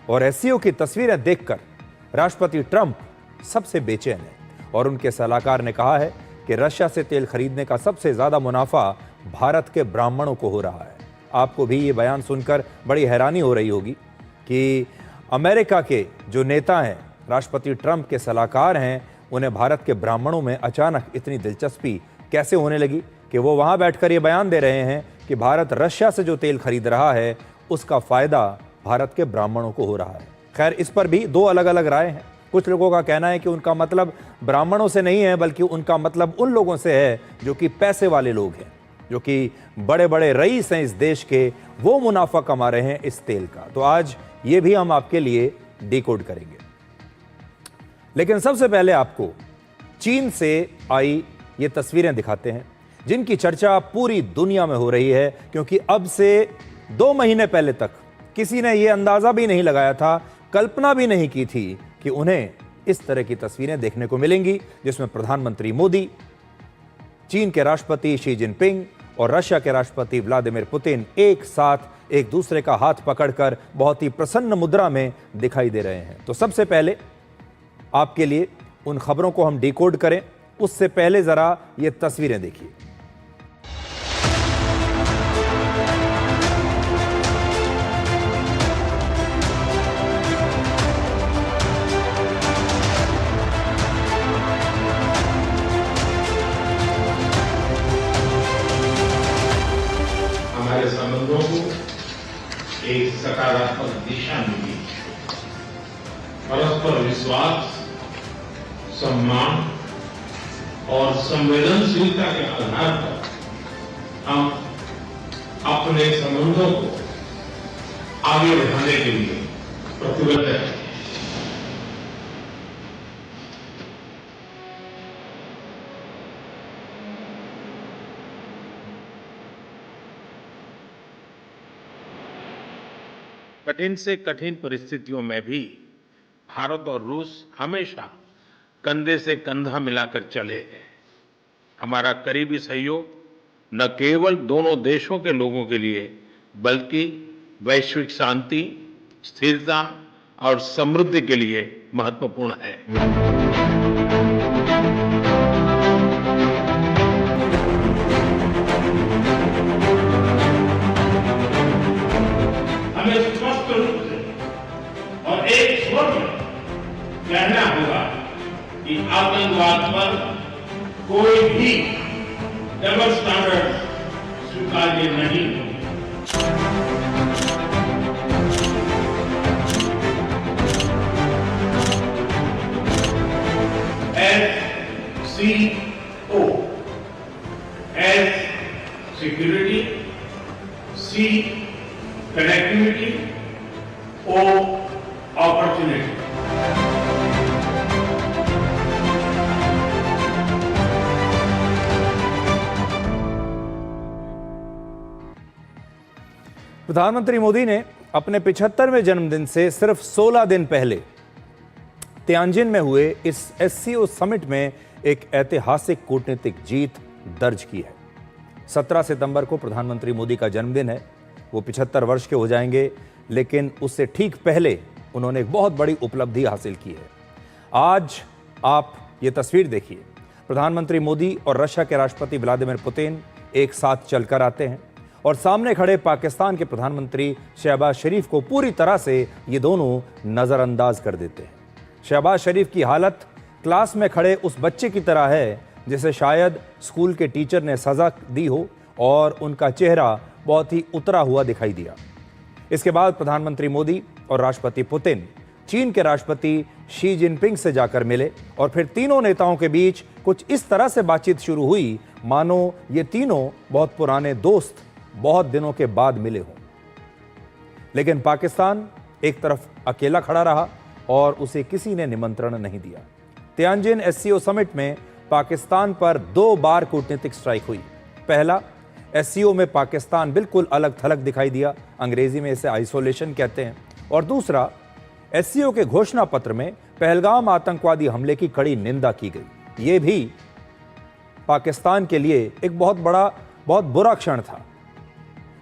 और एससीओ की तस्वीरें देखकर राष्ट्रपति ट्रंप सबसे बेचैन है और उनके सलाहकार ने कहा है कि रशिया से तेल खरीदने का सबसे ज्यादा मुनाफा भारत के ब्राह्मणों को हो रहा है। आपको भी ये बयान सुनकर बड़ी हैरानी हो रही होगी कि अमेरिका के जो नेता हैं, राष्ट्रपति ट्रंप के सलाहकार हैं, उन्हें भारत के ब्राह्मणों में अचानक इतनी दिलचस्पी कैसे होने लगी कि वो वहां बैठकर ये बयान दे रहे हैं कि भारत रशिया से जो तेल खरीद रहा है उसका फायदा भारत के ब्राह्मणों को हो रहा है। खैर, इस पर भी दो अलग अलग राय हैं। कुछ लोगों का कहना है कि उनका मतलब ब्राह्मणों से नहीं है, बल्कि उनका मतलब उन लोगों से है जो कि पैसे वाले लोग हैं, जो कि बड़े बड़े रईस हैं इस देश के, वो मुनाफा कमा रहे हैं इस तेल का। तो आज ये भी हम आपके लिए डिकोड करेंगे। लेकिन सबसे पहले आपको चीन से आई ये तस्वीरें दिखाते हैं जिनकी चर्चा पूरी दुनिया में हो रही है, क्योंकि अब से 2 महीने पहले तक किसी ने यह अंदाजा भी नहीं लगाया था, कल्पना भी नहीं की थी कि उन्हें इस तरह की तस्वीरें देखने को मिलेंगी जिसमें प्रधानमंत्री मोदी, चीन के राष्ट्रपति शी जिनपिंग और रशिया के राष्ट्रपति व्लादिमीर पुतिन एक साथ एक दूसरे का हाथ पकड़कर बहुत ही प्रसन्न मुद्रा में दिखाई दे रहे हैं। तो सबसे पहले आपके लिए उन खबरों को हम डिकोड करें, उससे पहले जरा ये तस्वीरें देखिए। हमारे संबंधों को एक सकारात्मक दिशा मिली। परस्पर विश्वास, सम्मान और संवेदनशीलता के आधार पर हम अपने संबंधों को आगे बढ़ाने के लिए प्रतिबद्ध हैं। कठिन से कठिन परिस्थितियों में भी भारत और रूस हमेशा कंधे से कंधा मिलाकर चले हैं। हमारा करीबी सहयोग न केवल दोनों देशों के लोगों के लिए बल्कि वैश्विक शांति, स्थिरता और समृद्धि के लिए महत्वपूर्ण है। हमें स्पष्ट रूप से और एक स्वर में कहना होगा कि आतंकवाद पर कोई भी डबल स्टैंडर्ड स्वीकार्य नहीं है। SCO, S security, C connectivity, O opportunity. प्रधानमंत्री मोदी ने अपने 75वें जन्मदिन से सिर्फ 16 दिन पहले तियानजिन में हुए इस एससीओ समिट में एक ऐतिहासिक कूटनीतिक जीत दर्ज की है। 17 सितंबर को प्रधानमंत्री मोदी का जन्मदिन है। वो 75 वर्ष के हो जाएंगे, लेकिन उससे ठीक पहले उन्होंने एक बहुत बड़ी उपलब्धि हासिल की है। आज आप ये तस्वीर देखिए। प्रधानमंत्री मोदी और रशिया के राष्ट्रपति व्लादिमीर पुतिन एक साथ चलकर आते हैं और सामने खड़े पाकिस्तान के प्रधानमंत्री शहबाज शरीफ को पूरी तरह से ये दोनों नजरअंदाज कर देते हैं। शहबाज शरीफ की हालत क्लास में खड़े उस बच्चे की तरह है जिसे शायद स्कूल के टीचर ने सजा दी हो और उनका चेहरा बहुत ही उतरा हुआ दिखाई दिया। इसके बाद प्रधानमंत्री मोदी और राष्ट्रपति पुतिन चीन के राष्ट्रपति शी जिनपिंग से जाकर मिले और फिर तीनों नेताओं के बीच कुछ इस तरह से बातचीत शुरू हुई मानो ये तीनों बहुत पुराने दोस्त बहुत दिनों के बाद मिले हों। लेकिन पाकिस्तान एक तरफ अकेला खड़ा रहा और उसे किसी ने निमंत्रण नहीं दिया। तियानजिन एससीओ समिट में पाकिस्तान पर 2 बार कूटनीतिक स्ट्राइक हुई। पहला, एससीओ में पाकिस्तान बिल्कुल अलग थलग दिखाई दिया, अंग्रेजी में इसे आइसोलेशन कहते हैं। और दूसरा, एससीओ के घोषणा पत्र में पहलगाम आतंकवादी हमले की कड़ी निंदा की गई। ये भी पाकिस्तान के लिए एक बहुत बुरा क्षण था।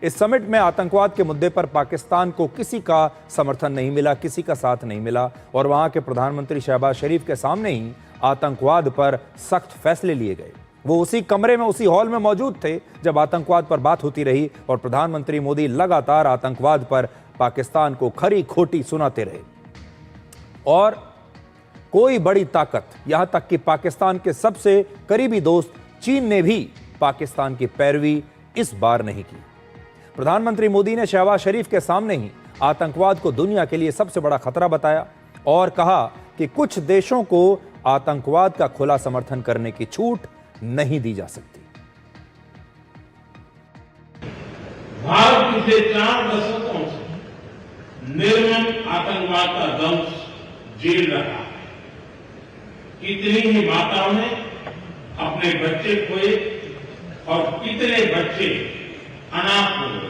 इस समिट में आतंकवाद के मुद्दे पर पाकिस्तान को किसी का समर्थन नहीं मिला, किसी का साथ नहीं मिला और वहां के प्रधानमंत्री शहबाज शरीफ के सामने ही आतंकवाद पर सख्त फैसले लिए गए। वो उसी कमरे में, उसी हॉल में मौजूद थे जब आतंकवाद पर बात होती रही और प्रधानमंत्री मोदी लगातार आतंकवाद पर पाकिस्तान को खरी खोटी सुनाते रहे। और कोई बड़ी ताकत, यहां तक कि पाकिस्तान के सबसे करीबी दोस्त चीन ने भी पाकिस्तान की पैरवी इस बार नहीं की। प्रधानमंत्री मोदी ने शहबाज शरीफ के सामने ही आतंकवाद को दुनिया के लिए सबसे बड़ा खतरा बताया और कहा कि कुछ देशों को आतंकवाद का खुला समर्थन करने की छूट नहीं दी जा सकती। भारत पिछले 4 दशकों से निर्मम आतंकवाद का दंश झेल रहा है। कितनी ही माताओं ने अपने बच्चे खोए और कितने बच्चे अनाथ हो गए।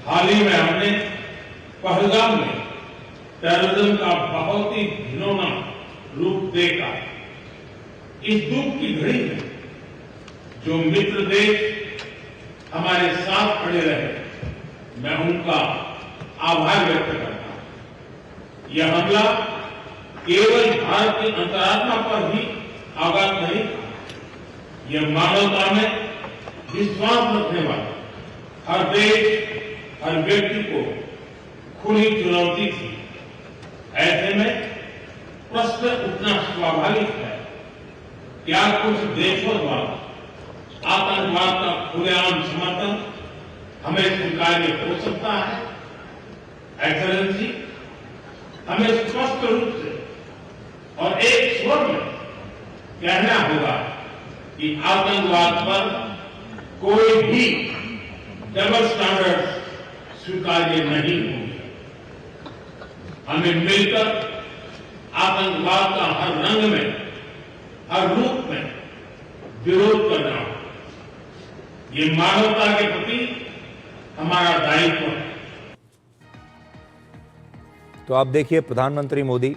हाल ही में हमने पहलगाम में टेररिज्म का बहुत ही घिनौना रूप देखा। इस दुख की घड़ी में जो मित्र देश हमारे साथ खड़े रहे, मैं उनका आभार व्यक्त करता हूं। यह हमला केवल भारत की अंतरात्मा पर ही आघात नहीं था, यह मानवता में विश्वास रखने वाले हर देश, हर व्यक्ति को खुली चुनौती थी। ऐसे में प्रश्न उठना स्वाभाविक है, क्या कुछ देशों द्वारा आतंकवाद का खुलेआम समर्थन हमें स्वीकार्य हो सकता है? एक्सेलेंसी, हमें स्पष्ट रूप से और एक स्वर में कहना होगा कि आतंकवाद पर कोई भी डबल स्टैंडर्ड स्वीकार्य नहीं होंगे। हमें मिलकर आतंकवाद का हर रंग में, हर रूप में विरोध करना होगा। ये मानवता के प्रति हमारा दायित्व है। तो आप देखिए, प्रधानमंत्री मोदी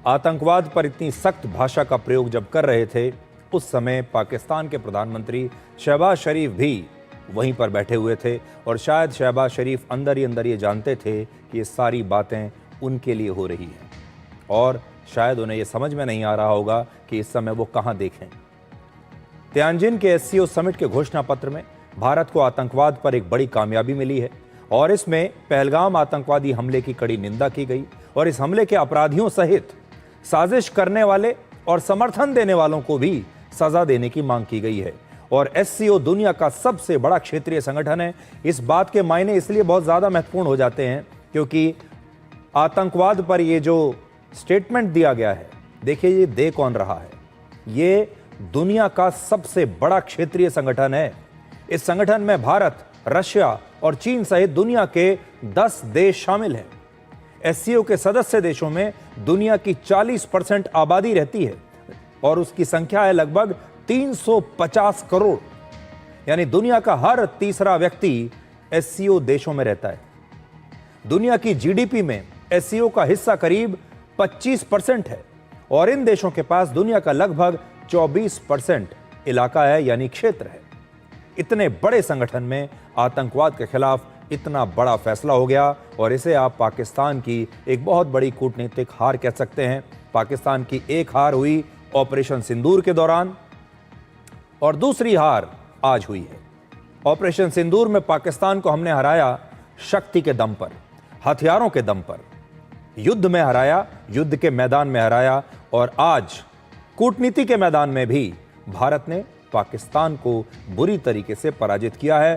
आतंकवाद पर इतनी सख्त भाषा का प्रयोग जब कर रहे थे, उस समय पाकिस्तान के प्रधानमंत्री शहबाज शरीफ भी वहीं पर बैठे हुए थे और शायद शहबाज शरीफ अंदर ही अंदर ये जानते थे कि ये सारी बातें उनके लिए हो रही हैं और शायद उन्हें ये समझ में नहीं आ रहा होगा कि इस समय वो कहां देखें। तियानजिन के एससीओ समिट के घोषणा पत्र में भारत को आतंकवाद पर एक बड़ी कामयाबी मिली है और इसमें पहलगाम आतंकवादी हमले की कड़ी निंदा की गई और इस हमले के अपराधियों सहित साजिश करने वाले और समर्थन देने वालों को भी सजा देने की मांग की गई है। और एससीओ दुनिया का सबसे बड़ा क्षेत्रीय संगठन है। इस बात के मायने इसलिए बहुत ज्यादा महत्वपूर्ण हो जाते हैं क्योंकि आतंकवाद पर ये जो स्टेटमेंट दिया गया है, देखिए ये दे कौन रहा है। ये दुनिया का सबसे बड़ा क्षेत्रीय संगठन है। इस संगठन में भारत, रशिया और चीन सहित दुनिया के 10 देश शामिल हैं। एससीओ के सदस्य देशों में दुनिया की 40% आबादी रहती है और उसकी संख्या है लगभग 350 करोड़, यानी दुनिया का हर तीसरा व्यक्ति एससीओ देशों में रहता है। दुनिया की जीडीपी में एससीओ का हिस्सा करीब 25% है और इन देशों के पास दुनिया का लगभग 24% इलाका है, यानी क्षेत्र है। इतने बड़े संगठन में आतंकवाद के खिलाफ इतना बड़ा फैसला हो गया और इसे आप पाकिस्तान की एक बहुत बड़ी कूटनीतिक हार कह सकते हैं। पाकिस्तान की एक हार हुई ऑपरेशन सिंदूर के दौरान और दूसरी हार आज हुई है। ऑपरेशन सिंदूर में पाकिस्तान को हमने हराया शक्ति के दम पर, हथियारों के दम पर, युद्ध में हराया, युद्ध के मैदान में हराया और आज कूटनीति के मैदान में भी भारत ने पाकिस्तान को बुरी तरीके से पराजित किया है